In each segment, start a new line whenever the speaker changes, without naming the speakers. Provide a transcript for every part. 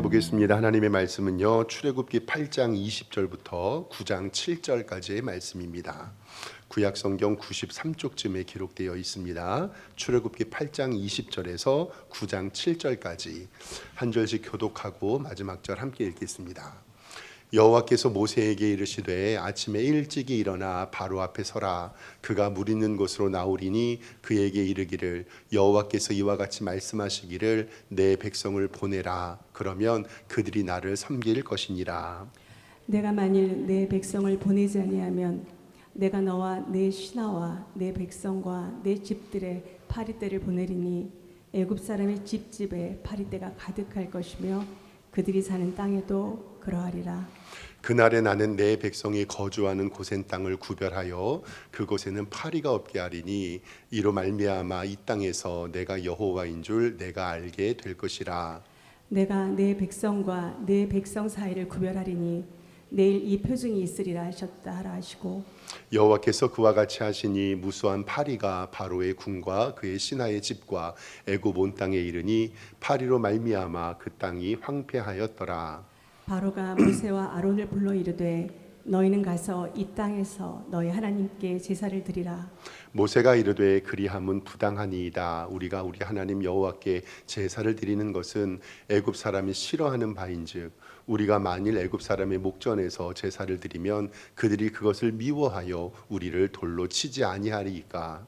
보겠습니다. 하나님의 말씀은요, 출애굽기 8장 20절부터 9장 7절까지의 말씀입니다. 구약 성경 93쪽쯤에 기록되어 있습니다. 출애굽기 8장 20절에서 9장 7절까지 한 절씩 교독하고 마지막 절 함께 읽겠습니다. 여호와께서 모세에게 이르시되 아침에 일찍이 일어나 바로 앞에 서라. 그가 물 있는 곳으로 나오리니 그에게 이르기를 여호와께서 이와 같이 말씀하시기를 내 백성을 보내라. 그러면 그들이 나를 섬길 것이니라.
내가 만일 내 백성을 보내지 아니하면 내가 너와 내 신하와 내 백성과 내 집들의 파리떼를 보내리니 애굽 사람의 집집에 파리떼가 가득할 것이며 그들이 사는 땅에도 그러하리라.
그날에 나는 내 백성이 거주하는 고센 땅을 구별하여 그곳에는 파리가 없게 하리니 이로 말미암아 이 땅에서 내가 여호와인 줄 내가 알게 될 것이라.
내가 내 백성과 내 백성 사이를 구별하리니 내일 이 표징이 있으리라 하셨다 하라 하시고
여호와께서 그와 같이 하시니 무수한 파리가 바로의 궁과 그의 신하의 집과 애굽 온 땅에 이르니 파리로 말미암아 그 땅이 황폐하였더라.
바로가 모세와 아론을 불러 이르되 너희는 가서 이 땅에서 너희 하나님께 제사를 드리라.
모세가 이르되 그리함은 부당하니이다. 우리가 우리 하나님 여호와께 제사를 드리는 것은 애굽 사람이 싫어하는 바인즉 우리가 만일 애굽 사람의 목전에서 제사를 드리면 그들이 그것을 미워하여 우리를 돌로 치지 아니하리이까.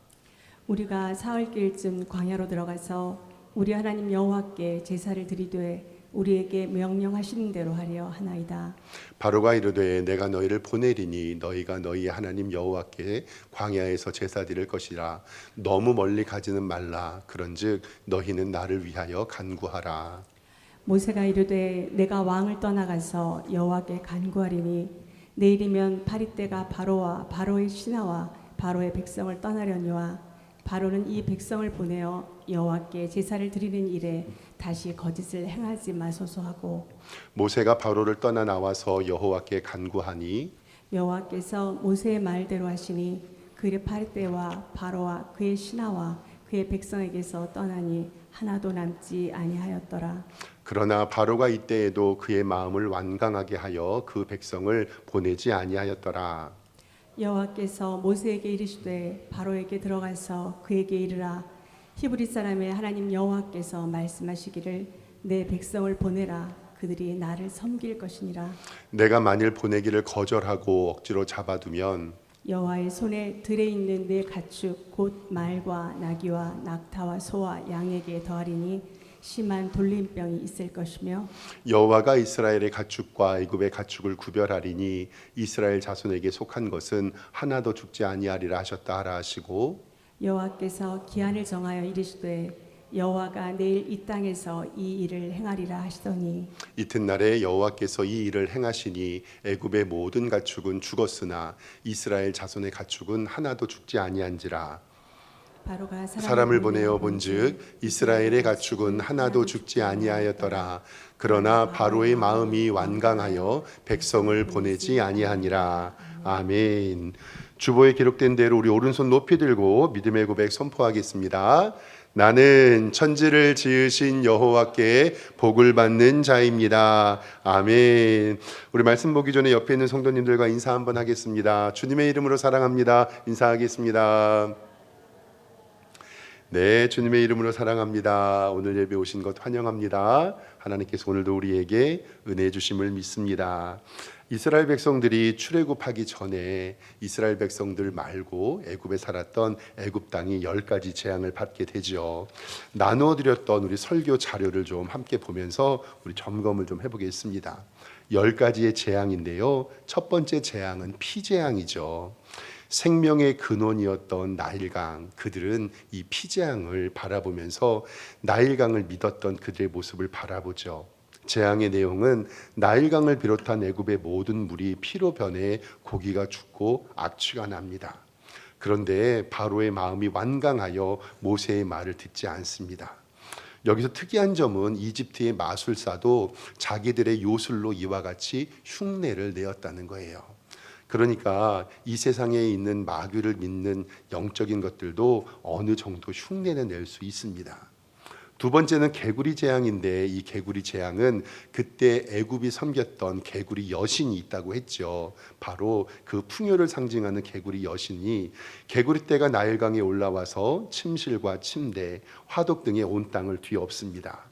우리가 사흘길쯤 광야로 들어가서 우리 하나님 여호와께 제사를 드리되 우리에게 명령하시는 대로 하려 하나이다.
바로가 이르되 내가 너희를 보내리니 너희가 너희 하나님 여호와께 광야에서 제사 드릴 것이라. 너무 멀리 가지는 말라. 그런즉 너희는 나를 위하여 간구하라.
모세가 이르되 내가 왕을 떠나가서 여호와께 간구하리니 내일이면 파리떼가 바로와 바로의 신하와 바로의 백성을 떠나려니와 바로는 이 백성을 보내어 여호와께 제사를 드리는 일에 다시 거짓을 행하지 마소서 하고
모세가 바로를 떠나 나와서 여호와께 간구하니
여호와께서 모세의 말대로 하시니 그의 파리떼와 바로와 그의 신하와 그의 백성에게서 떠나니 하나도 남지 아니하였더라.
그러나 바로가 이때에도 그의 마음을 완강하게 하여 그 백성을 보내지 아니하였더라.
여호와께서 모세에게 이르시되 바로에게 들어가서 그에게 이르라. 히브리 사람의 하나님 여호와께서 말씀하시기를 내 백성을 보내라. 그들이 나를 섬길 것이니라.
내가 만일 보내기를 거절하고 억지로 잡아두면
여호와의 손에 들에 있는 내 가축 곧 말과 나귀와 낙타와 소와 양에게 더하리니 심한 돌림병이 있을 것이며
여호와가 이스라엘의 가축과 애굽의 가축을 구별하리니 이스라엘 자손에게 속한 것은 하나도 죽지 아니하리라 하셨다 하라 하시고
여호와께서 기한을 정하여 이르시되 여호와가 내일 이 땅에서 이 일을 행하리라 하시더니
이튿날에 여호와께서 이 일을 행하시니 애굽의 모든 가축은 죽었으나 이스라엘 자손의 가축은 하나도 죽지 아니한지라.
바로가
사람을 보내어 본즉 이스라엘의 가축은 하나도 죽지 아니하였더라. 그러나 바로의 마음이 완강하여 백성을 보내지 아니하니라. 아멘. 주보에 기록된 대로 우리 오른손 높이 들고 믿음의 고백 선포하겠습니다. 나는 천지를 지으신 여호와께 복을 받는 자입니다. 아멘. 우리 말씀 보기 전에 옆에 있는 성도님들과 인사 한번 하겠습니다. 주님의 이름으로 사랑합니다. 인사하겠습니다. 네, 주님의 이름으로 사랑합니다. 오늘 예배 오신 것 환영합니다. 하나님께서 오늘도 우리에게 은혜 주심을 믿습니다. 이스라엘 백성들이 출애굽하기 전에 이스라엘 백성들 말고 애굽에 살았던 애굽 땅이 10가지 재앙을 받게 되죠. 나누어 드렸던 우리 설교 자료를 좀 함께 보면서 우리 점검을 좀 해보겠습니다. 10가지의 재앙인데요. 첫 번째 재앙은 피재앙이죠. 생명의 근원이었던 나일강, 그들은 이 피재앙을 바라보면서 나일강을 믿었던 그들의 모습을 바라보죠. 재앙의 내용은 나일강을 비롯한 애굽의 모든 물이 피로 변해 고기가 죽고 악취가 납니다. 그런데 바로의 마음이 완강하여 모세의 말을 듣지 않습니다. 여기서 특이한 점은 이집트의 마술사도 자기들의 요술로 이와 같이 흉내를 내었다는 거예요. 그러니까 이 세상에 있는 마귀를 믿는 영적인 것들도 어느 정도 흉내를 낼 수 있습니다. 두 번째는 개구리 재앙인데, 이 개구리 재앙은 그때 애굽이 섬겼던 개구리 여신이 있다고 했죠. 바로 그 풍요를 상징하는 개구리 여신이 개구리떼가 나일강에 올라와서 침실과 침대, 화덕 등의 온 땅을 뒤엎습니다.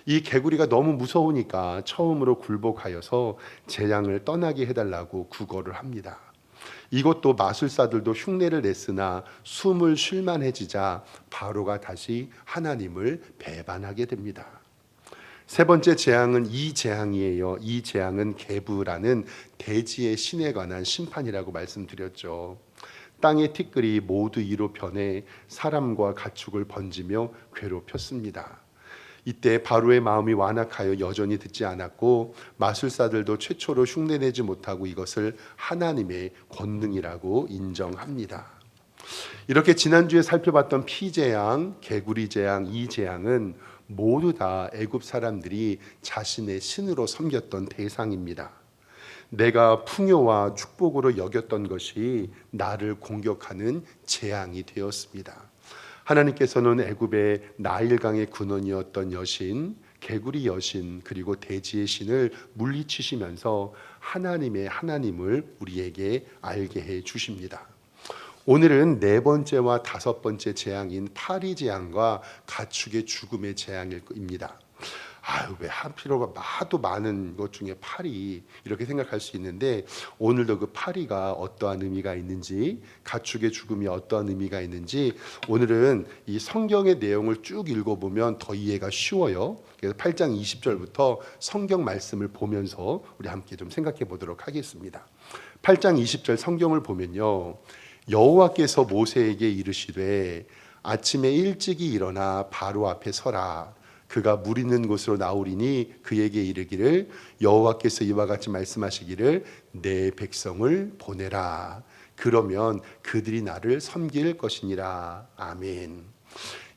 이 개구리가 너무 무서우니까 처음으로 굴복하여서 재앙을 떠나게 해달라고 구걸을 합니다. 이것도 마술사들도 흉내를 냈으나 숨을 쉴만해지자 바로가 다시 하나님을 배반하게 됩니다. 세 번째 재앙은 이 재앙이에요. 이 재앙은 게브라는 대지의 신에 관한 심판이라고 말씀드렸죠. 땅의 티끌이 모두 이로 변해 사람과 가축을 번지며 괴롭혔습니다. 이때 바로의 마음이 완악하여 여전히 듣지 않았고, 마술사들도 최초로 흉내내지 못하고 이것을 하나님의 권능이라고 인정합니다. 이렇게 지난주에 살펴봤던 피재앙, 개구리 재앙, 이 재앙은 모두 다 애굽 사람들이 자신의 신으로 섬겼던 대상입니다. 내가 풍요와 축복으로 여겼던 것이 나를 공격하는 재앙이 되었습니다. 하나님께서는 애굽의 나일강의 근원이었던 여신, 개구리 여신, 그리고 대지의 신을 물리치시면서 하나님의 하나님을 우리에게 알게 해 주십니다. 오늘은 네 번째와 다섯 번째 재앙인 파리 재앙과 가축의 죽음의 재앙입니다. 왜 한필요가 하도 많은 것 중에 파리, 이렇게 생각할 수 있는데, 오늘도 그 파리가 어떠한 의미가 있는지, 가축의 죽음이 어떠한 의미가 있는지 오늘은 이 성경의 내용을 쭉 읽어보면 더 이해가 쉬워요. 그래서 8장 20절부터 성경 말씀을 보면서 우리 함께 좀 생각해 보도록 하겠습니다. 8장 20절 성경을 보면요, 여호와께서 모세에게 이르시되 아침에 일찍이 일어나 바로 앞에 서라. 그가 물 있는 곳으로 나오리니 그에게 이르기를 여호와께서 이와 같이 말씀하시기를 내 백성을 보내라. 그러면 그들이 나를 섬길 것이니라. 아멘.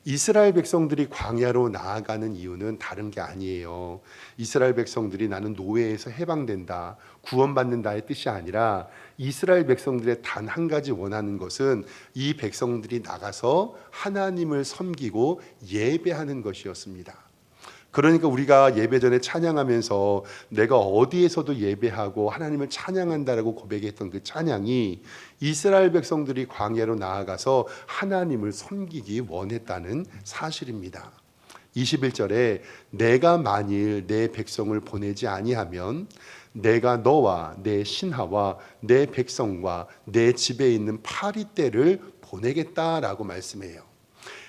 이스라엘 백성들이 광야로 나아가는 이유는 다른 게 아니에요. 이스라엘 백성들이 나는 노예에서 해방된다, 구원받는다의 뜻이 아니라 이스라엘 백성들의 단 한 가지 원하는 것은 이 백성들이 나가서 하나님을 섬기고 예배하는 것이었습니다. 그러니까 우리가 예배 전에 찬양하면서 내가 어디에서도 예배하고 하나님을 찬양한다라고 고백했던 그 찬양이 이스라엘 백성들이 광야로 나아가서 하나님을 섬기기 원했다는 사실입니다. 21절에 내가 만일 내 백성을 보내지 아니하면 내가 너와 내 신하와 내 백성과 내 집에 있는 파리떼를 보내겠다라고 말씀해요.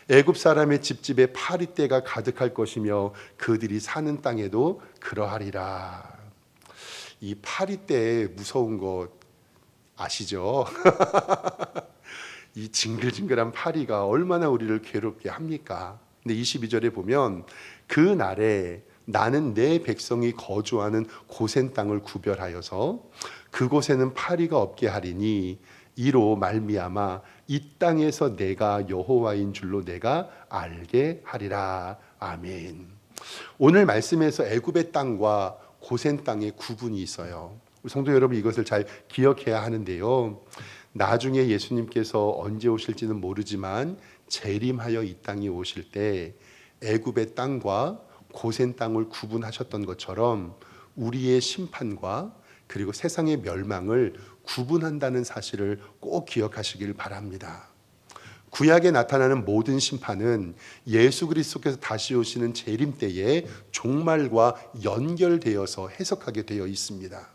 애굽 사람의 집집에 파리떼가 가득할 것이며 그들이 사는 땅에도 그러하리라. 이 파리떼의 무서운 것 아시죠? 이 징글징글한 파리가 얼마나 우리를 괴롭게 합니까? 근데 22절에 보면 그 날에 나는 내 백성이 거주하는 고센 땅을 구별하여서 그곳에는 파리가 없게 하리니 이로 말미암아 이 땅에서 내가 여호와인 줄로 내가 알게 하리라. 아멘. 오늘 말씀에서 애굽의 땅과 고센 땅의 구분이 있어요. 우리 성도 여러분, 이것을 잘 기억해야 하는데요, 나중에 예수님께서 언제 오실지는 모르지만 재림하여 이 땅에 오실 때 애굽의 땅과 고센 땅을 구분하셨던 것처럼 우리의 심판과 그리고 세상의 멸망을 구분한다는 사실을 꼭 기억하시길 바랍니다. 구약에 나타나는 모든 심판은 예수 그리스도께서 다시 오시는 재림 때의 종말과 연결되어서 해석하게 되어 있습니다.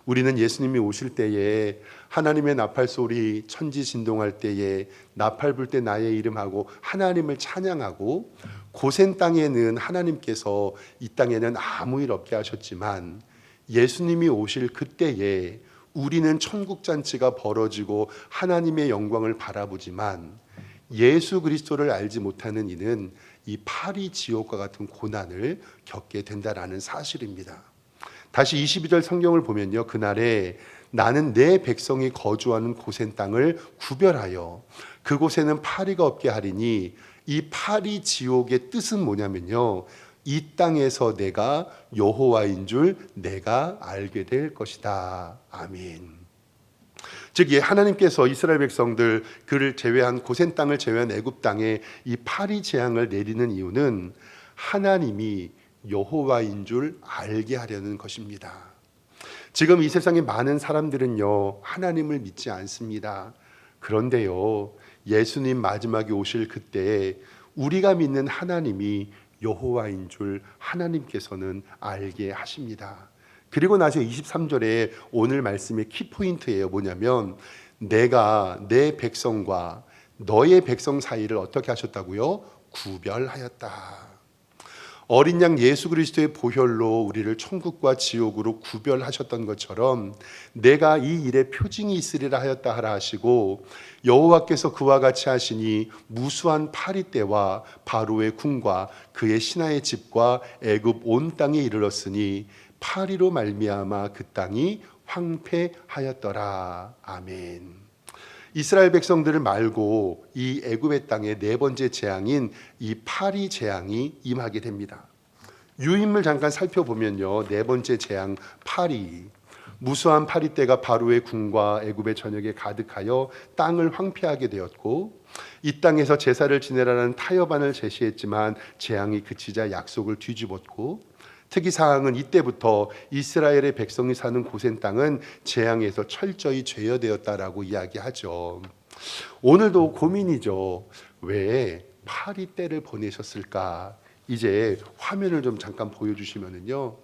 우리는 예수님이 오실 때에 하나님의 나팔 소리, 천지 진동할 때에 나팔 불 때 나의 이름하고 하나님을 찬양하고, 고센 땅에는 하나님께서 이 땅에는 아무 일 없게 하셨지만 예수님이 오실 그때에 우리는 천국 잔치가 벌어지고 하나님의 영광을 바라보지만 예수 그리스도를 알지 못하는 이는 이 파리 지옥과 같은 고난을 겪게 된다라는 사실입니다. 다시 22절 성경을 보면요, 그날에 나는 내 백성이 거주하는 고센 땅을 구별하여 그곳에는 파리가 없게 하리니, 이 파리 지옥의 뜻은 뭐냐면요, 이 땅에서 내가 여호와인 줄 내가 알게 될 것이다. 아멘. 즉 하나님께서 이스라엘 백성들 그를 제외한 고센 땅을 제외한 애굽 땅에 이 파리 재앙을 내리는 이유는 하나님이 여호와인 줄 알게 하려는 것입니다. 지금 이 세상에 많은 사람들은요 하나님을 믿지 않습니다. 그런데요 예수님 마지막에 오실 그때 우리가 믿는 하나님이 여호와인 줄 하나님께서는 알게 하십니다. 그리고 나서 23절에 오늘 말씀의 키포인트예요. 뭐냐면 내가 내 백성과 너의 백성 사이를 어떻게 하셨다고요? 구별하였다. 어린 양 예수 그리스도의 보혈로 우리를 천국과 지옥으로 구별하셨던 것처럼 내가 이 일에 표징이 있으리라 하였다 하라 하시고 여호와께서 그와 같이 하시니 무수한 파리 때와 바로의 궁과 그의 신하의 집과 애굽 온 땅에 이르렀으니 파리로 말미암아 그 땅이 황폐하였더라. 아멘. 이스라엘 백성들을 말고 이 애굽의 땅의 네 번째 재앙인 이 파리 재앙이 임하게 됩니다. 유인물 잠깐 살펴보면요, 네 번째 재앙 파리, 무수한 파리떼가 바로의 궁과 애굽의 전역에 가득하여 땅을 황폐하게 되었고 이 땅에서 제사를 지내라는 타협안을 제시했지만 재앙이 그치자 약속을 뒤집었고 특이사항은 이때부터 이스라엘의 백성이 사는 고센 땅은 재앙에서 철저히 제어되었다라고 이야기하죠. 오늘도 고민이죠. 왜 파리떼를 보내셨을까? 이제 화면을 좀 잠깐 보여주시면은요.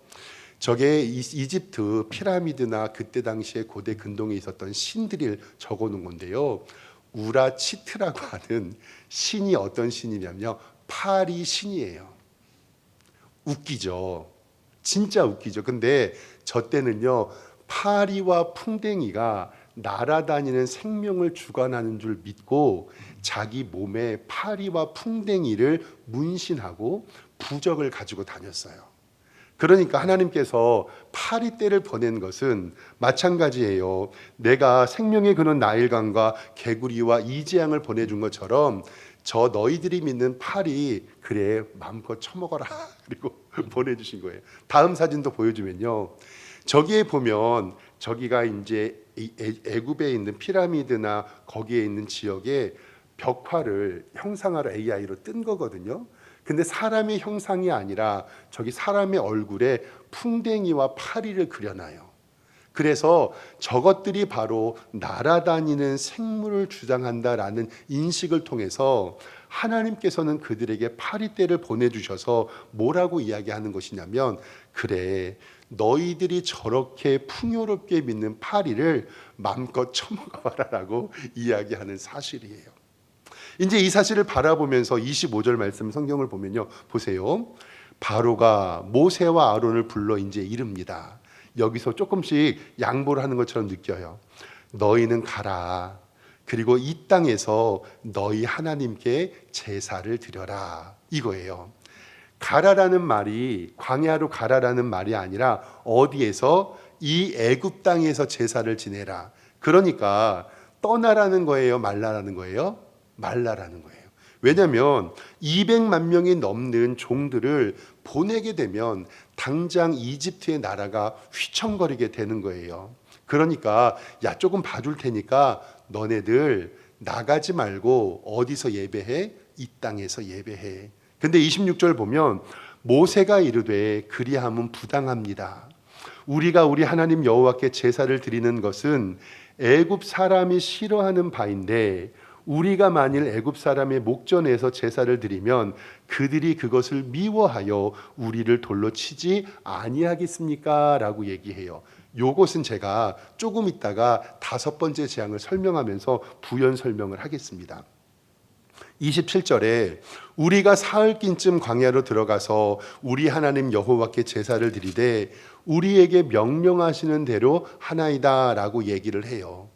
저게 이집트 피라미드나 그때 당시에 고대 근동에 있었던 신들을 적어놓은 건데요. 우라치트라고 하는 신이 어떤 신이냐면요. 파리 신이에요. 웃기죠. 진짜 웃기죠. 근데 저 때는요. 파리와 풍뎅이가 날아다니는 생명을 주관하는 줄 믿고 자기 몸에 파리와 풍뎅이를 문신하고 부적을 가지고 다녔어요. 그러니까 하나님께서 파리떼를 보낸 것은 마찬가지예요. 내가 생명의 근원 나일강과 개구리와 이재앙을 보내준 것처럼 저 너희들이 믿는 파리 그래 마음껏 처먹어라 그리고 보내주신 거예요. 다음 사진도 보여주면요. 저기에 보면 저기가 이제 애굽에 있는 피라미드나 거기에 있는 지역에 벽화를 형상화로 AI로 뜬 거거든요. 근데 사람의 형상이 아니라 저기 사람의 얼굴에 풍뎅이와 파리를 그려놔요. 그래서 저것들이 바로 날아다니는 생물을 주장한다라는 인식을 통해서 하나님께서는 그들에게 파리떼를 보내주셔서 뭐라고 이야기하는 것이냐면 그래 너희들이 저렇게 풍요롭게 믿는 파리를 마음껏 처먹어봐라라고 이야기하는 사실이에요. 이제 이 사실을 바라보면서 25절 말씀 성경을 보면요. 보세요. 바로가 모세와 아론을 불러 이제 이릅니다. 여기서 조금씩 양보를 하는 것처럼 느껴요. 너희는 가라. 그리고 이 땅에서 너희 하나님께 제사를 드려라. 이거예요. 가라라는 말이 광야로 가라라는 말이 아니라 어디에서 이 애굽 땅에서 제사를 지내라. 그러니까 떠나라는 거예요, 말라라는 거예요? 말라라는 거예요. 왜냐하면 200만 명이 넘는 종들을 보내게 되면 당장 이집트의 나라가 휘청거리게 되는 거예요. 그러니까 야 조금 봐줄 테니까 너네들 나가지 말고 어디서 예배해? 이 땅에서 예배해. 근데 26절 보면 모세가 이르되 그리함은 부당합니다. 우리가 우리 하나님 여호와께 제사를 드리는 것은 애굽 사람이 싫어하는 바인데 우리가 만일 애굽 사람의 목전에서 제사를 드리면 그들이 그것을 미워하여 우리를 돌로 치지 아니하겠습니까? 라고 얘기해요. 요것은 제가 조금 있다가 다섯 번째 재앙을 설명하면서 부연 설명을 하겠습니다. 27절에 우리가 사흘긴쯤 광야로 들어가서 우리 하나님 여호와께 제사를 드리되 우리에게 명령하시는 대로 하나이다 라고 얘기를 해요.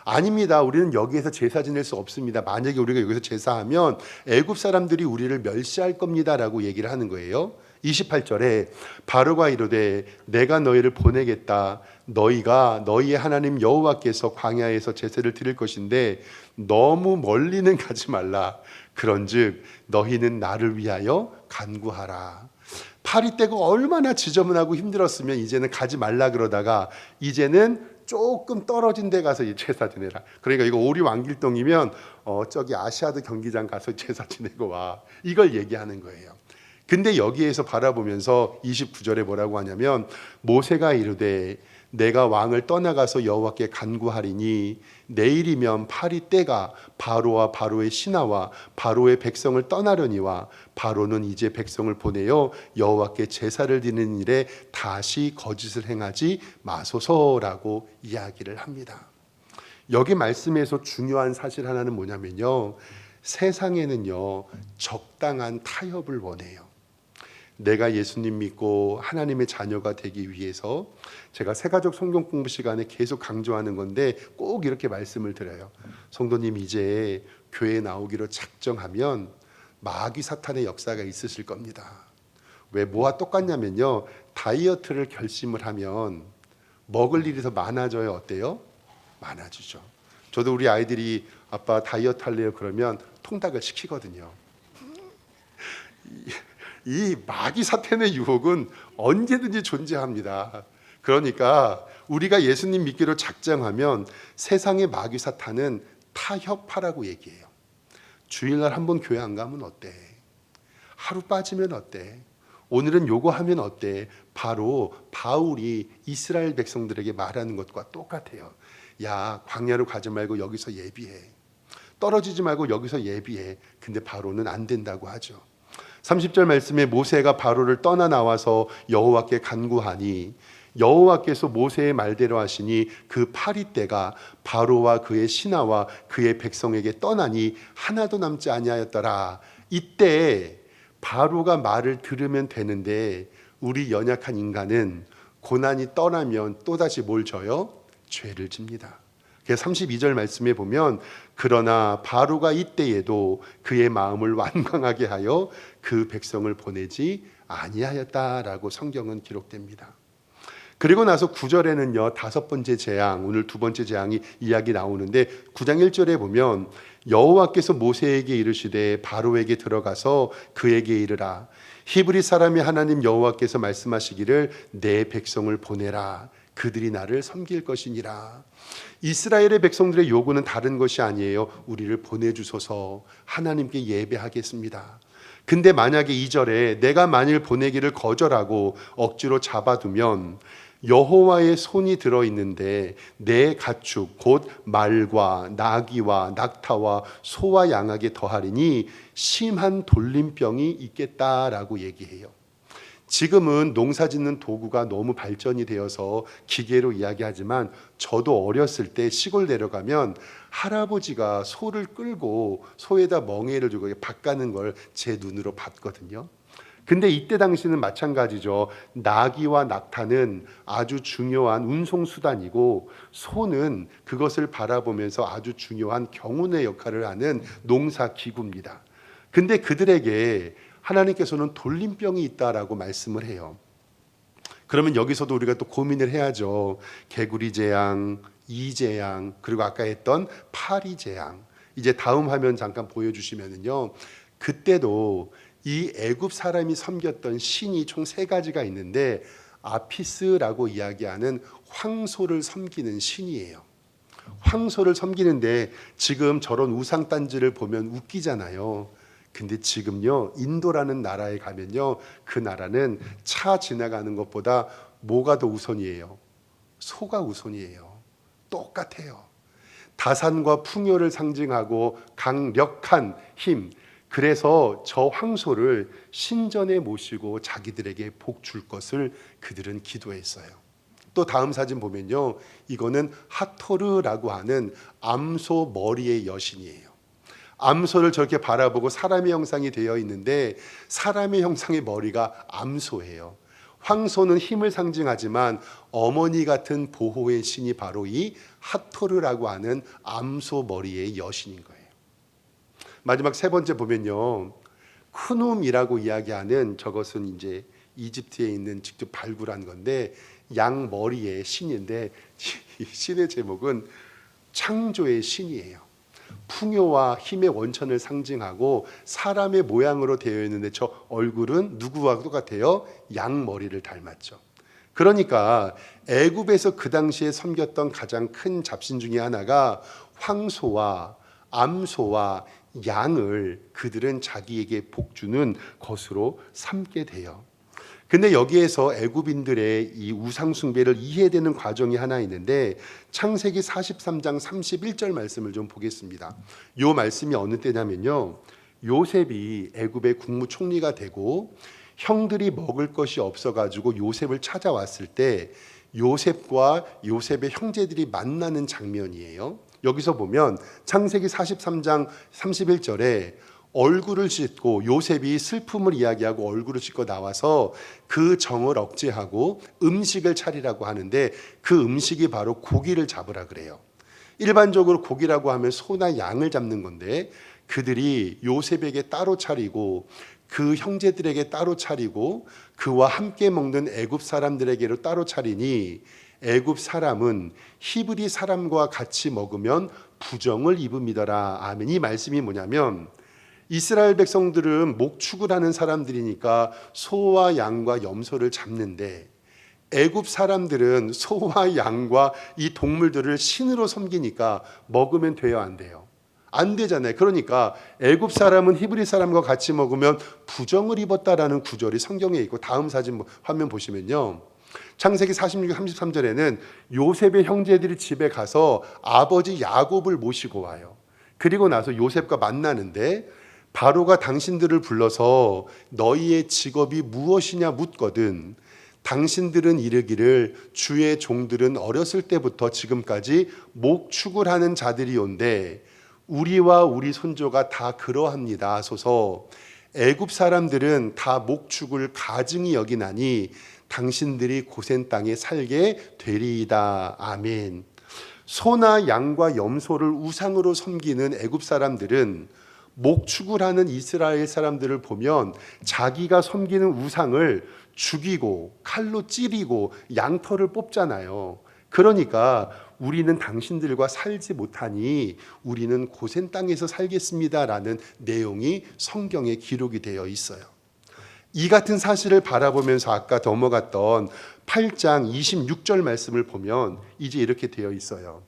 아닙니다. 우리는 여기에서 제사 지낼 수 없습니다. 만약에 우리가 여기서 제사하면 애굽 사람들이 우리를 멸시할 겁니다 라고 얘기를 하는 거예요. 28절에 바로가 이르되 내가 너희를 보내겠다. 너희가 너희의 하나님 여호와께서 광야에서 제사를 드릴 것인데 너무 멀리는 가지 말라. 그런즉 너희는 나를 위하여 간구하라. 파리떼가 얼마나 지저분하고 힘들었으면 이제는 가지 말라 그러다가 이제는 조금 떨어진 데 가서 이 제사 지내라. 그러니까 이거 오리 왕길동이면 저기 아시아드 경기장 가서 제사 지내고 와. 이걸 얘기하는 거예요. 근데 여기에서 바라보면서 29절에 뭐라고 하냐면 모세가 이르되 내가 왕을 떠나가서 여호와께 간구하리니 내일이면 파리 때가 바로와 바로의 신하와 바로의 백성을 떠나려니와 바로는 이제 백성을 보내어 여호와께 제사를 드리는 일에 다시 거짓을 행하지 마소서라고 이야기를 합니다. 여기 말씀에서 중요한 사실 하나는 뭐냐면요, 세상에는요 적당한 타협을 원해요. 내가 예수님 믿고 하나님의 자녀가 되기 위해서 제가 새가족 성경 공부 시간에 계속 강조하는 건데 꼭 이렇게 말씀을 드려요. 성도님, 이제 교회 나오기로 작정하면 마귀 사탄의 역사가 있으실 겁니다. 왜 뭐와 똑같냐면요, 다이어트를 결심을 하면 먹을 일이 더 많아져요. 어때요? 많아지죠. 저도 우리 아이들이 아빠 다이어트 할래요 그러면 통닭을 시키거든요. 이 마귀 사탄의 유혹은 언제든지 존재합니다. 그러니까 우리가 예수님 믿기로 작정하면 세상의 마귀 사탄은 타협하라고 얘기해요. 주일날 한번 교회 안 가면 어때? 하루 빠지면 어때? 오늘은 요거 하면 어때? 바로 바울이 이스라엘 백성들에게 말하는 것과 똑같아요. 야, 광야로 가지 말고 여기서 예비해. 떨어지지 말고 여기서 예비해. 근데 바로는 안 된다고 하죠. 30절 말씀에 모세가 바로를 떠나 나와서 여호와께 간구하니 여호와께서 모세의 말대로 하시니 그 파리 때가 바로와 그의 신하와 그의 백성에게 떠나니 하나도 남지 아니하였더라. 이때 바로가 말을 들으면 되는데 우리 연약한 인간은 고난이 떠나면 또다시 뭘 져요? 죄를 집니다. 그래서 32절 말씀에 보면 그러나 바로가 이때에도 그의 마음을 완강하게 하여 그 백성을 보내지 아니하였다라고 성경은 기록됩니다. 그리고 나서 9절에는요 다섯 번째 재앙, 오늘 두 번째 재앙이 이야기 나오는데 9장 1절에 보면 여호와께서 모세에게 이르시되 바로에게 들어가서 그에게 이르라 히브리 사람의 하나님 여호와께서 말씀하시기를 내 백성을 보내라 그들이 나를 섬길 것이니라. 이스라엘의 백성들의 요구는 다른 것이 아니에요. 우리를 보내주소서, 하나님께 예배하겠습니다. 근데 만약에 2절에 내가 만일 보내기를 거절하고 억지로 잡아두면 여호와의 손이 들어있는데 내 가축 곧 말과 나귀와 낙타와 소와 양에게 더하리니 심한 돌림병이 있겠다라고 얘기해요. 지금은 농사 짓는 도구가 너무 발전이 되어서 기계로 이야기하지만 저도 어렸을 때 시골 내려가면 할아버지가 소를 끌고 소에다 멍에를 주고 밥 가는 걸 제 눈으로 봤거든요. 근데 이때 당시는 마찬가지죠. 나귀와 낙타는 아주 중요한 운송수단이고 소는 그것을 바라보면서 아주 중요한 경운의 역할을 하는 농사기구입니다. 근데 그들에게 하나님께서는 돌림병이 있다라고 말씀을 해요. 그러면 여기서도 우리가 또 고민을 해야죠. 개구리 재앙, 이재앙, 그리고 아까 했던 파리 재앙. 이제 다음 화면 잠깐 보여주시면은요. 그때도 이 애굽 사람이 섬겼던 신이 총 3가지가 있는데 아피스라고 이야기하는 황소를 섬기는 신이에요. 황소를 섬기는데 지금 저런 우상단지를 보면 웃기잖아요. 근데 지금요 인도라는 나라에 가면요 그 나라는 차 지나가는 것보다 뭐가 더 우선이에요? 소가 우선이에요. 똑같아요. 다산과 풍요를 상징하고 강력한 힘. 그래서 저 황소를 신전에 모시고 자기들에게 복 줄 것을 그들은 기도했어요. 또 다음 사진 보면요 이거는 하토르라고 하는 암소 머리의 여신이에요. 암소를 저렇게 바라보고 사람의 형상이 되어 있는데 사람의 형상의 머리가 암소예요. 황소는 힘을 상징하지만 어머니 같은 보호의 신이 바로 이 하토르라고 하는 암소 머리의 여신인 거예요. 마지막 3번째 보면요 쿠눔이라고 이야기하는 저것은 이제 이집트에 있는 직접 발굴한 건데 양 머리의 신인데 이 신의 제목은 창조의 신이에요. 풍요와 힘의 원천을 상징하고 사람의 모양으로 되어 있는데 저 얼굴은 누구와 똑같아요? 양 머리를 닮았죠. 그러니까 애굽에서 그 당시에 섬겼던 가장 큰 잡신 중에 하나가 황소와 암소와 양을 그들은 자기에게 복주는 것으로 삼게 돼요. 근데 여기에서 애굽인들의 이 우상 숭배를 이해되는 과정이 하나 있는데 창세기 43장 31절 말씀을 좀 보겠습니다. 이 말씀이 어느 때냐면요, 요셉이 애굽의 국무총리가 되고 형들이 먹을 것이 없어가지고 요셉을 찾아왔을 때 요셉과 요셉의 형제들이 만나는 장면이에요. 여기서 보면 창세기 43장 31절에 얼굴을 씻고 요셉이 슬픔을 이야기하고 얼굴을 씻고 나와서 그 정을 억제하고 음식을 차리라고 하는데 그 음식이 바로 고기를 잡으라 그래요. 일반적으로 고기라고 하면 소나 양을 잡는 건데 그들이 요셉에게 따로 차리고 그 형제들에게 따로 차리고 그와 함께 먹는 애굽 사람들에게로 따로 차리니 애굽 사람은 히브리 사람과 같이 먹으면 부정을 입음이더라. 아멘. 이 말씀이 뭐냐면 이스라엘 백성들은 목축을 하는 사람들이니까 소와 양과 염소를 잡는데 애굽 사람들은 소와 양과 이 동물들을 신으로 섬기니까 먹으면 돼요, 안 돼요? 안 되잖아요. 그러니까 애굽 사람은 히브리 사람과 같이 먹으면 부정을 입었다라는 구절이 성경에 있고 다음 사진 화면 보시면요, 창세기 46, 33절에는 요셉의 형제들이 집에 가서 아버지 야곱을 모시고 와요. 그리고 나서 요셉과 만나는데 바로가 당신들을 불러서 너희의 직업이 무엇이냐 묻거든 당신들은 이르기를 주의 종들은 어렸을 때부터 지금까지 목축을 하는 자들이온데 우리와 우리 손조가 다 그러합니다 하소서. 애굽 사람들은 다 목축을 가증히 여기나니 당신들이 고센 땅에 살게 되리이다. 아멘. 소나 양과 염소를 우상으로 섬기는 애굽 사람들은 목축을 하는 이스라엘 사람들을 보면 자기가 섬기는 우상을 죽이고 칼로 찌르고 양털을 뽑잖아요. 그러니까 우리는 당신들과 살지 못하니 우리는 고센 땅에서 살겠습니다라는 내용이 성경에 기록이 되어 있어요. 이 같은 사실을 바라보면서 아까 넘어갔던 8장 26절 말씀을 보면 이제 이렇게 되어 있어요.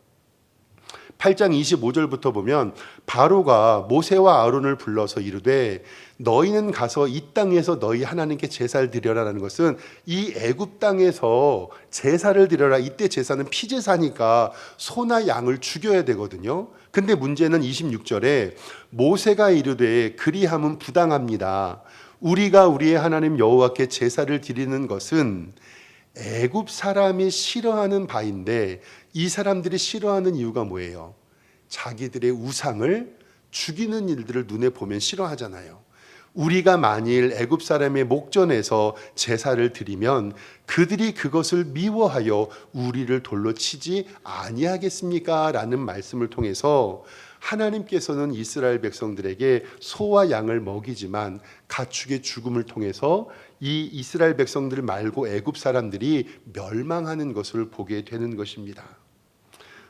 8장 25절부터 보면 바로가 모세와 아론을 불러서 이르되 너희는 가서 이 땅에서 너희 하나님께 제사를 드려라라는 것은 이 애굽 땅에서 제사를 드려라. 이때 제사는 피제사니까 소나 양을 죽여야 되거든요. 근데 문제는 26절에 모세가 이르되 그리함은 부당합니다. 우리가 우리의 하나님 여호와께 제사를 드리는 것은 애굽 사람이 싫어하는 바인데 이 사람들이 싫어하는 이유가 뭐예요? 자기들의 우상을 죽이는 일들을 눈에 보면 싫어하잖아요. 우리가 만일 애굽 사람의 목전에서 제사를 드리면 그들이 그것을 미워하여 우리를 돌로 치지 아니하겠습니까? 라는 말씀을 통해서 하나님께서는 이스라엘 백성들에게 소와 양을 먹이지만 가축의 죽음을 통해서 이 이스라엘 백성들 말고 애굽 사람들이 멸망하는 것을 보게 되는 것입니다.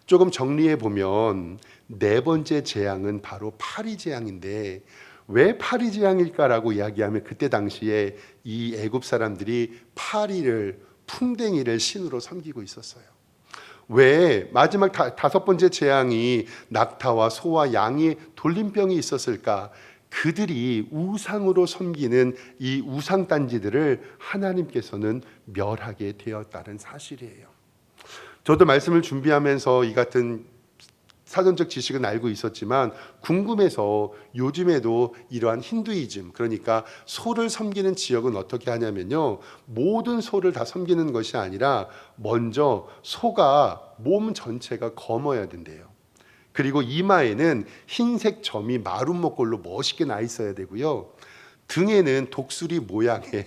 조금 정리해 보면 네 번째 재앙은 바로 파리 재앙인데 왜 파리 재앙일까라고 이야기하면 그때 당시에 이 애굽 사람들이 파리를 풍뎅이를 신으로 섬기고 있었어요. 왜 마지막 다섯 번째 재앙이 낙타와 소와 양의 돌림병이 있었을까? 그들이 우상으로 섬기는 이 우상단지들을 하나님께서는 멸하게 되었다는 사실이에요. 저도 말씀을 준비하면서 이 같은 사전적 지식은 알고 있었지만 궁금해서 요즘에도 이러한 힌두이즘, 그러니까 소를 섬기는 지역은 어떻게 하냐면요, 모든 소를 다 섬기는 것이 아니라 먼저 소가 몸 전체가 검어야 된대요. 그리고 이마에는 흰색 점이 마름모꼴로 멋있게 나 있어야 되고요, 등에는 독수리 모양의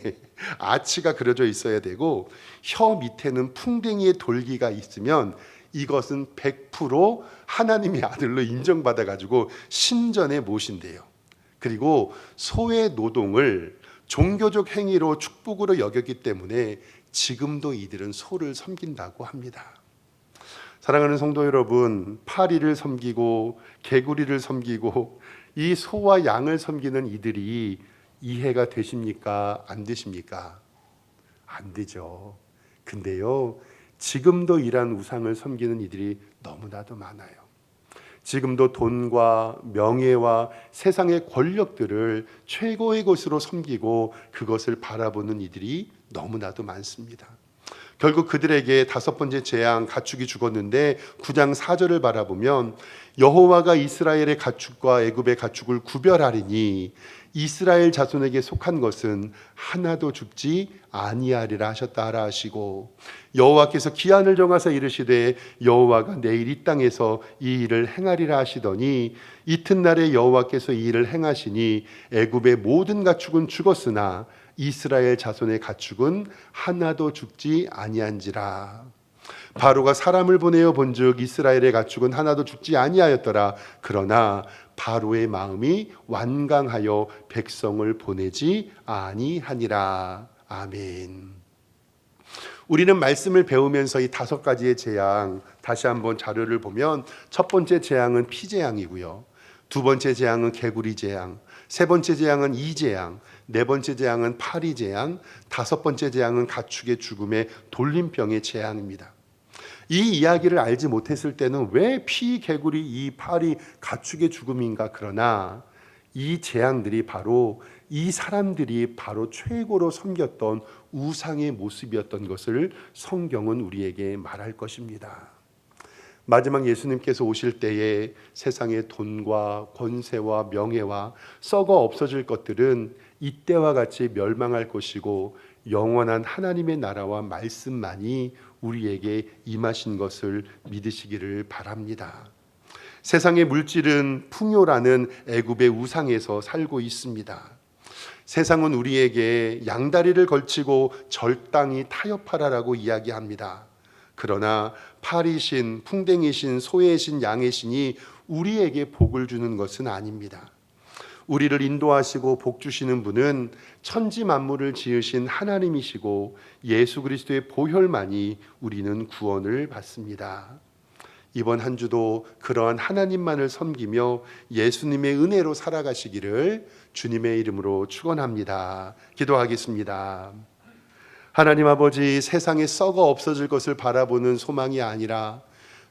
아치가 그려져 있어야 되고 혀 밑에는 풍뎅이의 돌기가 있으면 이것은 100% 하나님의 아들로 인정받아 가지고 신전에 모신대요. 그리고 소의 노동을 종교적 행위로 축복으로 여겼기 때문에 지금도 이들은 소를 섬긴다고 합니다. 사랑하는 성도 여러분, 파리를 섬기고 개구리를 섬기고 이 소와 양을 섬기는 이들이 이해가 되십니까? 안 되십니까? 안 되죠. 근데요, 지금도 이러한 우상을 섬기는 이들이 너무나도 많아요. 지금도 돈과 명예와 세상의 권력들을 최고의 것으로 섬기고 그것을 바라보는 이들이 너무나도 많습니다. 결국 그들에게 다섯 번째 재앙, 가축이 죽었는데 9장 4절을 바라보면 여호와가 이스라엘의 가축과 애굽의 가축을 구별하리니 이스라엘 자손에게 속한 것은 하나도 죽지 아니하리라 하셨다 하라 하시고, 여호와께서 기한을 정하사 이르시되 여호와가 내일 이 땅에서 이 일을 행하리라 하시더니 이튿날에 여호와께서 이 일을 행하시니 애굽의 모든 가축은 죽었으나 이스라엘 자손의 가축은 하나도 죽지 아니한지라. 바로가 사람을 보내어 본즉 이스라엘의 가축은 하나도 죽지 아니하였더라. 그러나 바로의 마음이 완강하여 백성을 보내지 아니하니라. 아멘. 우리는 말씀을 배우면서 이 다섯 가지의 재앙, 다시 한번 자료를 보면 첫 번째 재앙은 피재앙이고요, 두 번째 재앙은 개구리 재앙, 세 번째 재앙은 이재앙, 네 번째 재앙은 파리 재앙, 다섯 번째 재앙은 가축의 죽음의 돌림병의 재앙입니다. 이 이야기를 알지 못했을 때는 왜 피, 개구리, 이 파리, 가축의 죽음인가? 그러나 이 재앙들이 바로 이 사람들이 바로 최고로 섬겼던 우상의 모습이었던 것을 성경은 우리에게 말할 것입니다. 마지막 예수님께서 오실 때에 세상의 돈과 권세와 명예와 썩어 없어질 것들은 이때와 같이 멸망할 것이고 영원한 하나님의 나라와 말씀만이 우리에게 임하신 것을 믿으시기를 바랍니다. 세상의 물질은 풍요라는 애굽의 우상에서 살고 있습니다. 세상은 우리에게 양다리를 걸치고 절당히 타협하라라고 이야기합니다. 그러나 파리신, 풍뎅이신, 소의 신, 양의 신이 우리에게 복을 주는 것은 아닙니다. 우리를 인도하시고 복 주시는 분은 천지 만물을 지으신 하나님이시고 예수 그리스도의 보혈만이 우리는 구원을 받습니다. 이번 한 주도 그러한 하나님만을 섬기며 예수님의 은혜로 살아가시기를 주님의 이름으로 축원합니다. 기도하겠습니다. 하나님 아버지, 세상에 썩어 없어질 것을 바라보는 소망이 아니라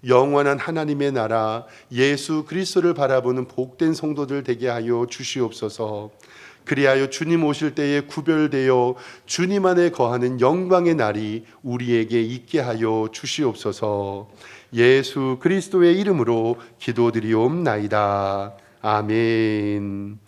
영원한 하나님의 나라 예수 그리스도를 바라보는 복된 성도들 되게 하여 주시옵소서. 그리하여 주님 오실 때에 구별되어 주님 안에 거하는 영광의 날이 우리에게 있게 하여 주시옵소서. 예수 그리스도의 이름으로 기도드리옵나이다. 아멘.